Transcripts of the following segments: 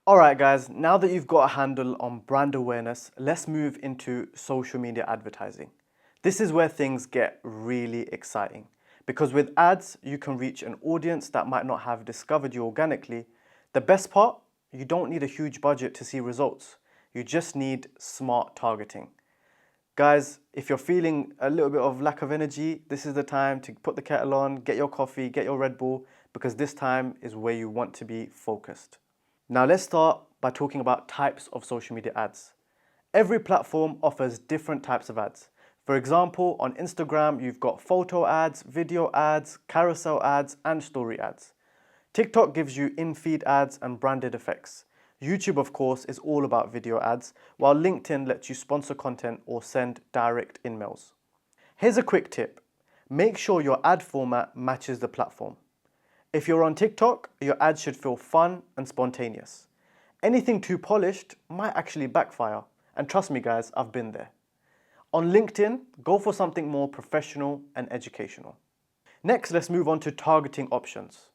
Alright guys, now that you've got a handle on brand awareness, let's move into social media advertising. This is where things get really exciting because with ads, you can reach an audience that might not have discovered you organically. The best part, you don't need a huge budget to see results. You just need smart targeting. Guys, if you're feeling a little bit of lack of energy, this is the time to put the kettle on, get your coffee, get your Red Bull, because this time is where you want to be focused. Now let's start by talking about types of social media ads. Every platform offers different types of ads. For example, on Instagram, you've got photo ads, video ads, carousel ads, and story ads. TikTok gives you in-feed ads and branded effects. YouTube, of course, is all about video ads, while LinkedIn lets you sponsor content or send direct emails. Here's a quick tip. Make sure your ad format matches the platform. If you're on TikTok, your ads should feel fun and spontaneous. Anything too polished might actually backfire. And trust me guys, I've been there. On LinkedIn, go for something more professional and educational. Next, let's move on to targeting options.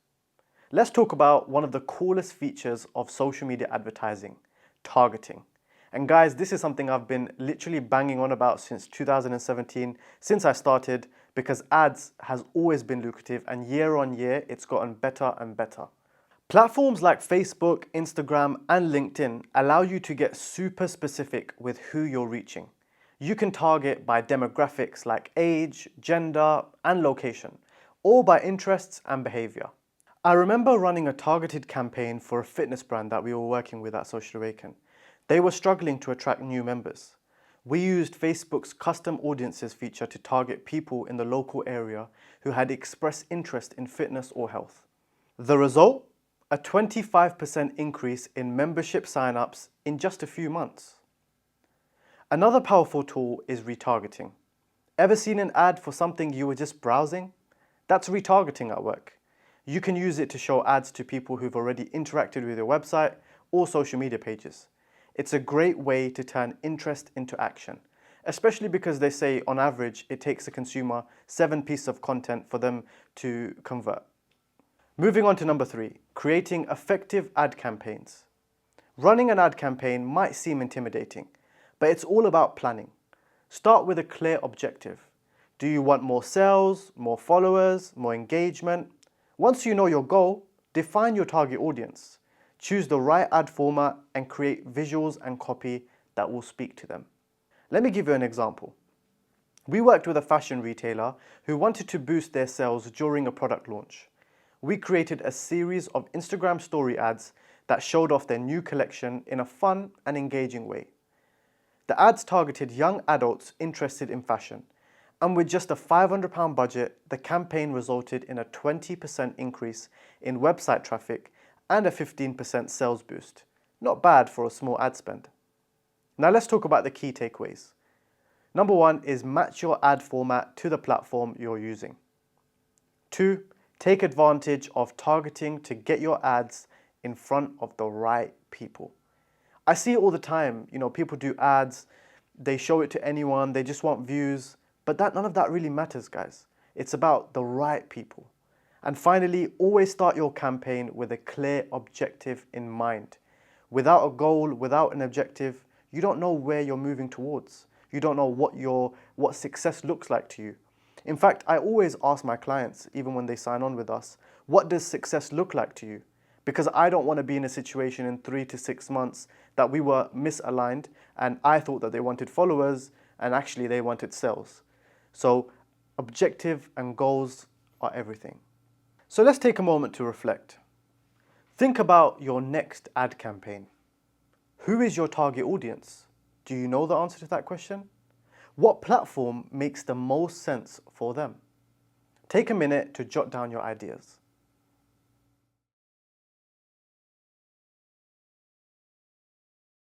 Let's talk about one of the coolest features of social media advertising, targeting. And guys, this is something I've been literally banging on about since 2017, since I started, because ads has always been lucrative and year on year, it's gotten better and better. Platforms like Facebook, Instagram, and LinkedIn allow you to get super specific with who you're reaching. You can target by demographics like age, gender, and location, or by interests and behavior. I remember running a targeted campaign for a fitness brand that we were working with at Social Awaken. They were struggling to attract new members. We used Facebook's custom audiences feature to target people in the local area who had expressed interest in fitness or health. The result? A 25% increase in membership signups in just a few months. Another powerful tool is retargeting. Ever seen an ad for something you were just browsing? That's retargeting at work. You can use it to show ads to people who've already interacted with your website or social media pages. It's a great way to turn interest into action, especially because they say on average it takes a consumer 7 pieces of content for them to convert. Moving on to number 3, creating effective ad campaigns. Running an ad campaign might seem intimidating, but it's all about planning. Start with a clear objective. Do you want more sales, more followers, more engagement? Once you know your goal, define your target audience. Choose the right ad format and create visuals and copy that will speak to them. Let me give you an example. We worked with a fashion retailer who wanted to boost their sales during a product launch. We created a series of Instagram story ads that showed off their new collection in a fun and engaging way. The ads targeted young adults interested in fashion, and with just a £500 budget, the campaign resulted in a 20% increase in website traffic and a 15% sales boost. Not bad for a small ad spend. Now let's talk about the key takeaways. Number 1 is match your ad format to the platform you're using. 2, take advantage of targeting to get your ads in front of the right people. I see it all the time, people do ads, they show it to anyone, they just want views, but none of that really matters, guys. It's about the right people. And finally, always start your campaign with a clear objective in mind. Without a goal, without an objective, you don't know where you're moving towards. You don't know what success looks like to you. In fact, I always ask my clients, even when they sign on with us, what does success look like to you? Because I don't want to be in a situation in 3 to 6 months that we were misaligned and I thought that they wanted followers and actually they wanted sales. So objective and goals are everything. So let's take a moment to reflect. Think about your next ad campaign. Who is your target audience? Do you know the answer to that question? What platform makes the most sense for them? Take a minute to jot down your ideas.